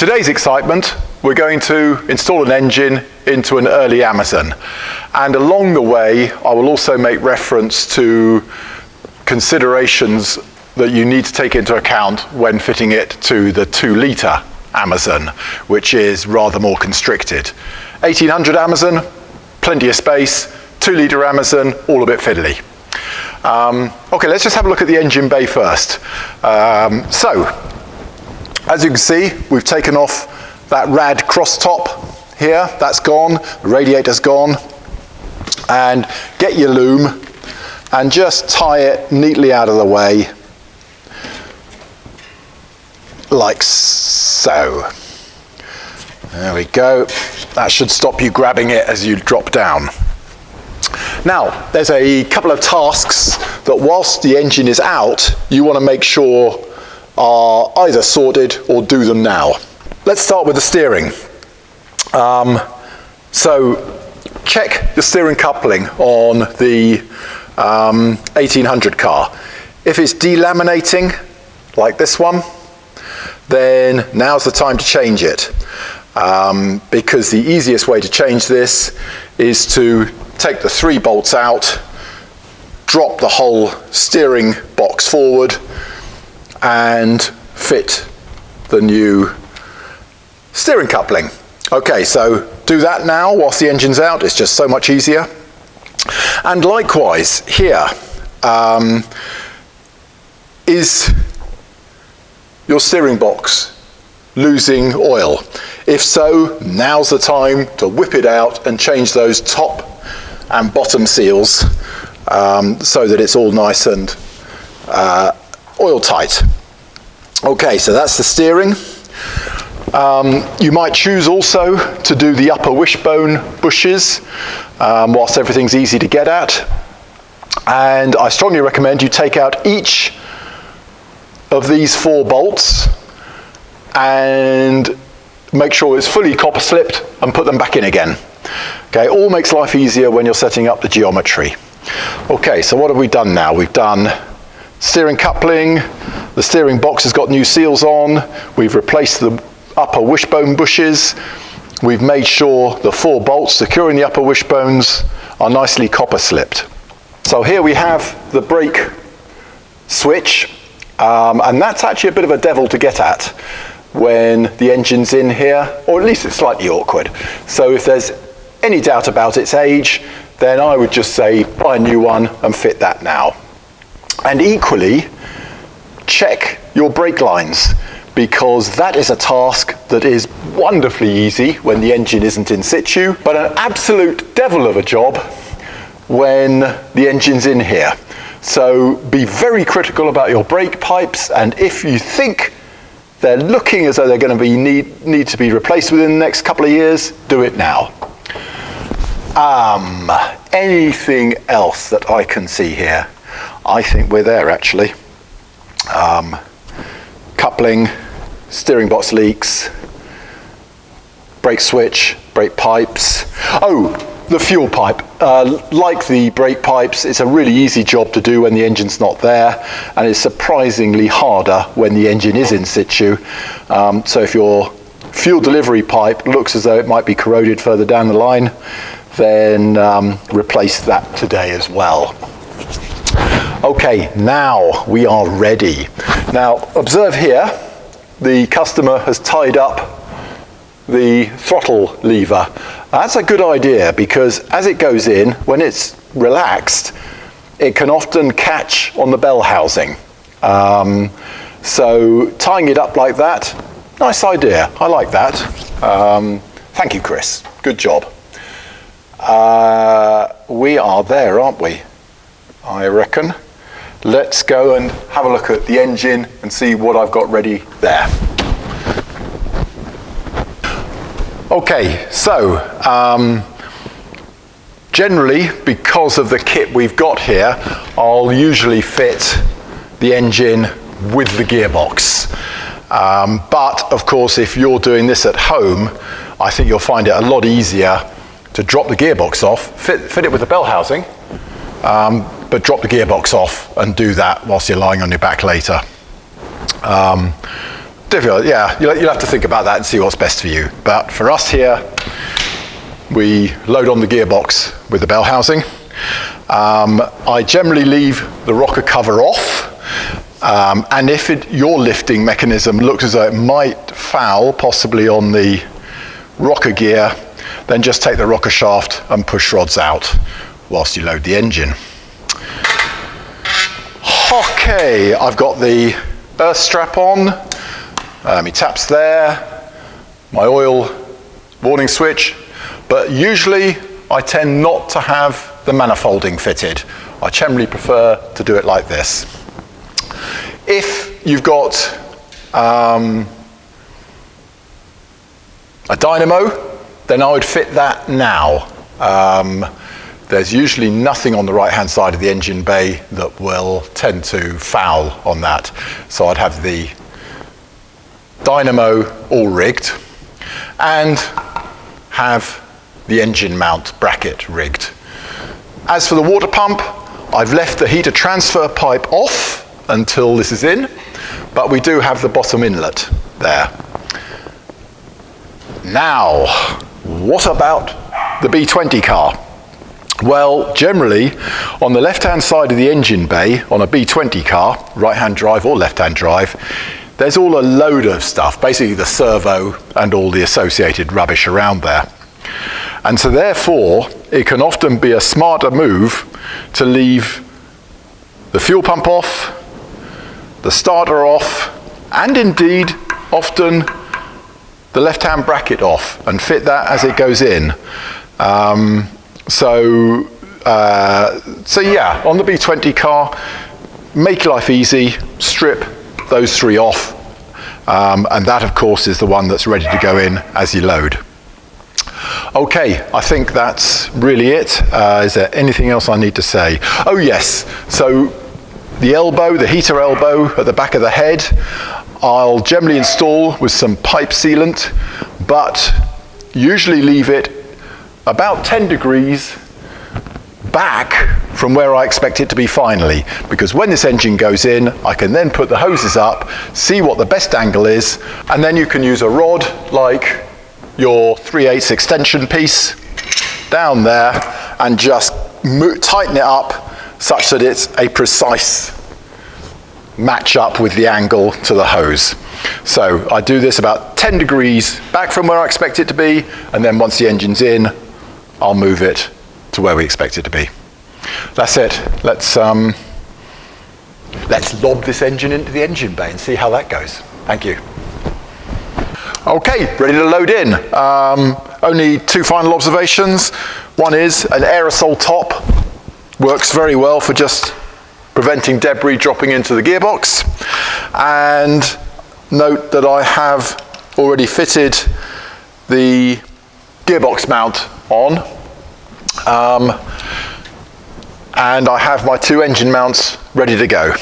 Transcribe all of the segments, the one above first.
today's excitement, we're going to install an engine into an early Amazon. And along the way, I will also make reference to considerations that you need to take into account when fitting it to the 2-litre Amazon, which is rather more constricted. 1800 Amazon, plenty of space. 2-litre Amazon, all a bit fiddly. Okay, let's just have a look at the engine bay first. So, as you can see, we've taken off that rad cross top here. That's gone. The radiator's gone. And get your loom and just tie it neatly out of the way, like so. There we go. That should stop you grabbing it as you drop down. Now, there's a couple of tasks that whilst the engine is out, you want to make sure are either sorted or do them now. Let's start with the steering. So check the steering coupling on the 1800 car. If it's delaminating, like this one, then now's the time to change it. Because the easiest way to change this is to take the 3 bolts out, drop the whole steering box forward, and fit the new steering coupling. Okay, so do that now whilst the engine's out. It's just so much easier. And likewise here, is your steering box losing oil? If so, now's the time to whip it out and change those top and bottom seals so that it's all nice and oil tight. Okay, so that's the steering. You might choose also to do the upper wishbone bushes whilst everything's easy to get at. And I strongly recommend you take out each of these 4 bolts and make sure it's fully copper slipped and put them back in again. Okay, all makes life easier when you're setting up the geometry. Okay, so what have we done now? We've done steering coupling, the steering box has got new seals on, we've replaced the upper wishbone bushes, we've made sure the 4 bolts securing the upper wishbones are nicely copper slipped. So here we have the brake switch, and that's actually a bit of a devil to get at when the engine's in here, or at least it's slightly awkward. So if there's any doubt about its age, then I would just say buy a new one and fit that now. And equally, check your brake lines, because that is a task that is wonderfully easy when the engine isn't in situ, but an absolute devil of a job when the engine's in here. So be very critical about your brake pipes, and if you think they're looking as though they're going to be need to be replaced within the next couple of years, do it now. Anything else that I can see here? I think we're there actually. Coupling, steering box leaks, brake switch, brake pipes. Oh, the fuel pipe. Like the brake pipes, it's a really easy job to do when the engine's not there, and it's surprisingly harder when the engine is in situ. So if your fuel delivery pipe looks as though it might be corroded further down the line, then replace that today as well. Okay, now we are ready. Now observe here, the customer has tied up the throttle lever. That's a good idea, because as it goes in, when it's relaxed, it can often catch on the bell housing. So tying it up like that, nice idea. I like that. Thank you, Chris. Good job. We are there, aren't we? I reckon. Let's go and have a look at the engine and see what I've got ready there. Okay, so generally, because of the kit we've got here, I'll usually fit the engine with the gearbox. But of course, if you're doing this at home, I think you'll find it a lot easier to drop the gearbox off, fit it with the bell housing, but drop the gearbox off and do that whilst you're lying on your back later. difficult, yeah. You'll have to think about that and see what's best for you. But for us here, we load on the gearbox with the bell housing. I generally leave the rocker cover off. And if your lifting mechanism looks as though it might foul, possibly on the rocker gear, then just take the rocker shaft and push rods out whilst you load the engine. Okay, I've got the earth strap on, my taps there, my oil warning switch, but usually I tend not to have the manifolding fitted. I generally prefer to do it like this. If you've got a dynamo, then I would fit that now. There's usually nothing on the right-hand side of the engine bay that will tend to foul on that. So I'd have the dynamo all rigged and have the engine mount bracket rigged. As for the water pump, I've left the heater transfer pipe off until this is in, but we do have the bottom inlet there. Now, what about the B20 car? Well, generally, on the left-hand side of the engine bay, on a B20 car, right-hand drive or left-hand drive, there's all a load of stuff, basically the servo and all the associated rubbish around there. And so therefore, it can often be a smarter move to leave the fuel pump off, the starter off, and indeed, often, the left-hand bracket off and fit that as it goes in. So yeah, on the B20 car, make life easy, strip those three off, and that of course is the one that's ready to go in as you load. Okay, I think that's really it. Is there anything else I need to say? Oh yes, so the elbow, the heater elbow at the back of the head, I'll generally install with some pipe sealant, but usually leave it about 10 degrees back from where I expect it to be finally, because when this engine goes in, I can then put the hoses up, see what the best angle is, and then you can use a rod like your 3/8 extension piece down there and just tighten it up such that it's a precise match up with the angle to the hose. So I do this about 10 degrees back from where I expect it to be, and then once the engine's in, I'll move it to where we expect it to be. That's it. Let's lob this engine into the engine bay and see how that goes. Thank you. Okay, ready to load in. Only two final observations. One is an aerosol top works very well for just preventing debris dropping into the gearbox. And note that I have already fitted the gearbox mount on. And I have my two engine mounts ready to go.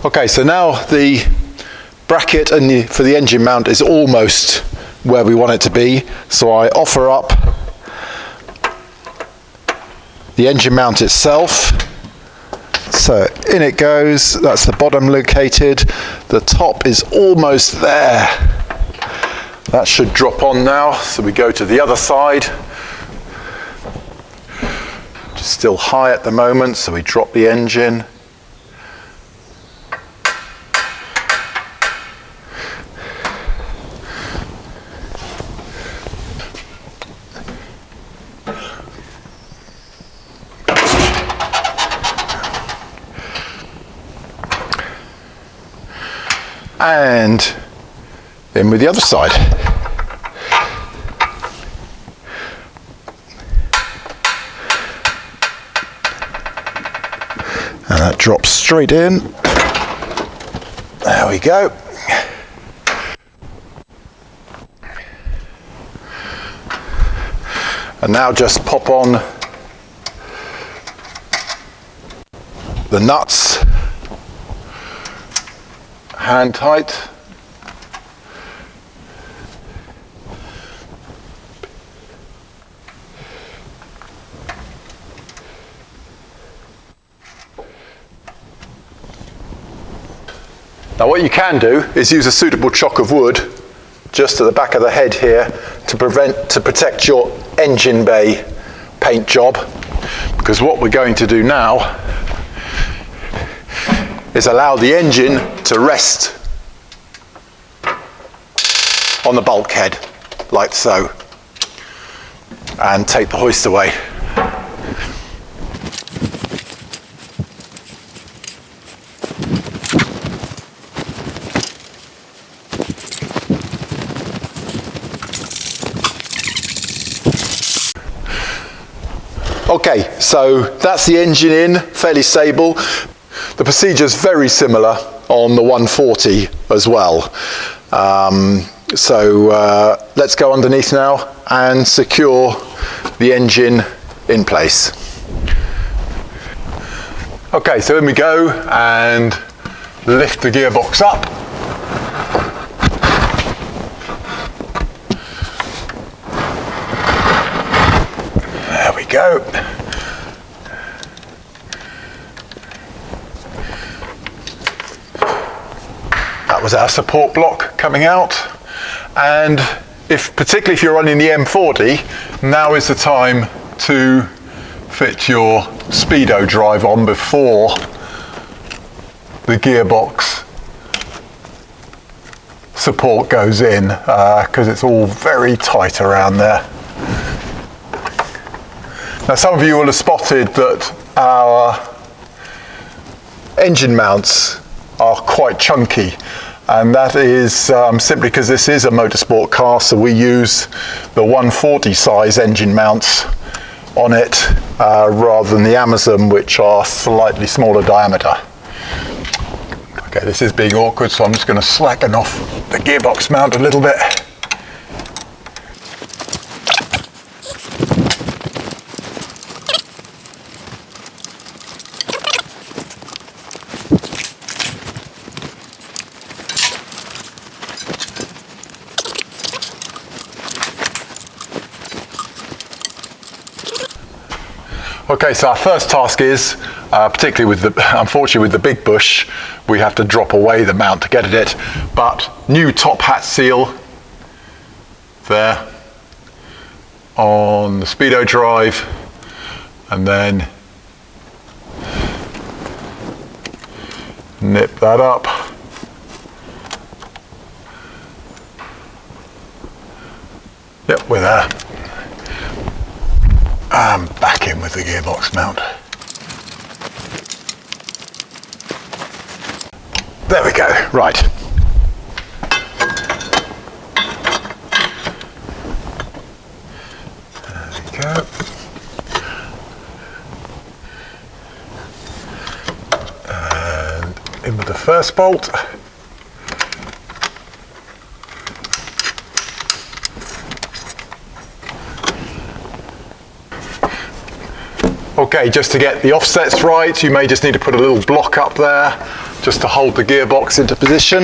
Okay, so now the bracket for the engine mount is almost where we want it to be. So I offer up the engine mount itself. So in it goes, that's the bottom located. The top is almost there. That should drop on now. So we go to the other side. Just still high at the moment, so we drop the engine. And in with the other side. And that drops straight in. There we go. And now just pop on the nuts, hand tight. Now what you can do is use a suitable chock of wood just at the back of the head here to protect your engine bay paint job, because what we're going to do now is allow the engine to rest on the bulkhead like so and take the hoist away. Okay, so that's the engine in, fairly stable. The procedure is very similar on the 140 as well. Let's go underneath now and secure the engine in place. Okay, so in we go and lift the gearbox up. There we go. That was our support block coming out, and particularly if you're running the M40, now is the time to fit your speedo drive on before the gearbox support goes in, because it's all very tight around there. Now some of you will have spotted that our engine mounts are quite chunky, and that is simply because this is a motorsport car, so we use the 140 size engine mounts on it rather than the Amazon, which are slightly smaller diameter. Okay, this is being awkward, so I'm just going to slacken off the gearbox mount a little bit. Okay, so our first task is, particularly unfortunately with the big bush, we have to drop away the mount to get at it, but new top hat seal there on the speedo drive, and then nip that up. Yep, we're there. And back in with the gearbox mount. There we go, right. There we go. And in with the first bolt. Okay, just to get the offsets right, you may just need to put a little block up there just to hold the gearbox into position.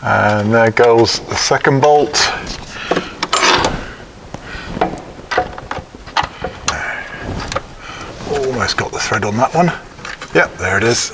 And there goes the second bolt. Almost got the thread on that one. Yep, there it is.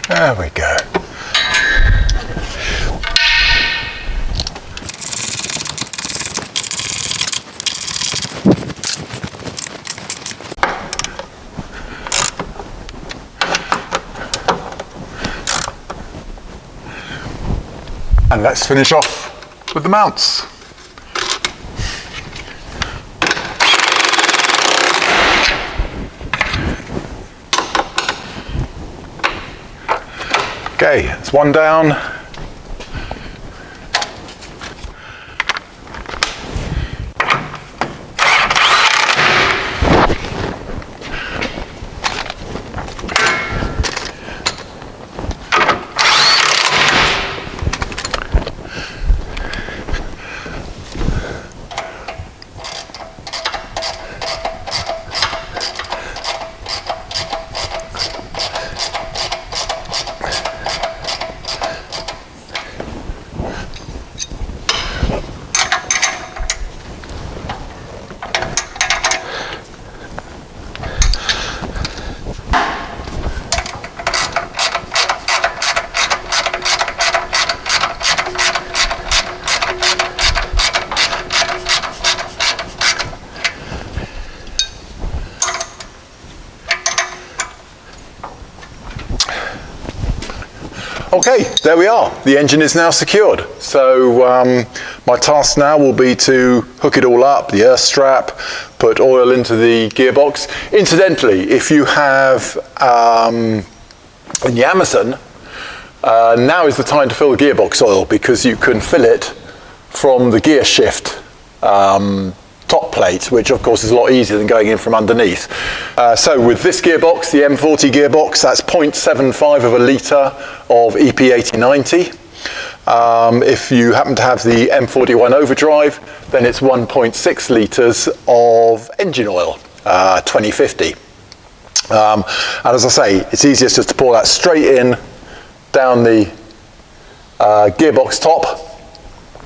There we go. And let's finish off with the mounts. Okay, it's one down. Okay, there we are. The engine is now secured. So my task now will be to hook it all up, the earth strap, put oil into the gearbox. Incidentally, if you have in the Amazon, now is the time to fill the gearbox oil because you can fill it from the gear shift top plate, which of course is a lot easier than going in from underneath. So with this gearbox, the M40 gearbox, that's 0.75 of a litre of EP8090. If you happen to have the M41 overdrive, then it's 1.6 litres of engine oil, 2050. And as I say, it's easiest just to pour that straight in down the gearbox top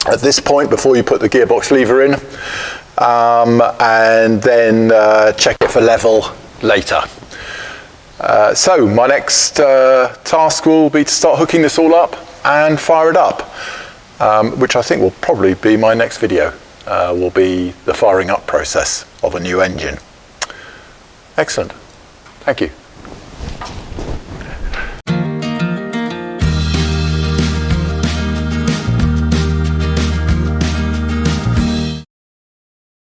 at this point before you put the gearbox lever in. And then check it for level later. So my next task will be to start hooking this all up and fire it up, which I think will probably be my next video, will be the firing up process of a new engine. Excellent. Thank you.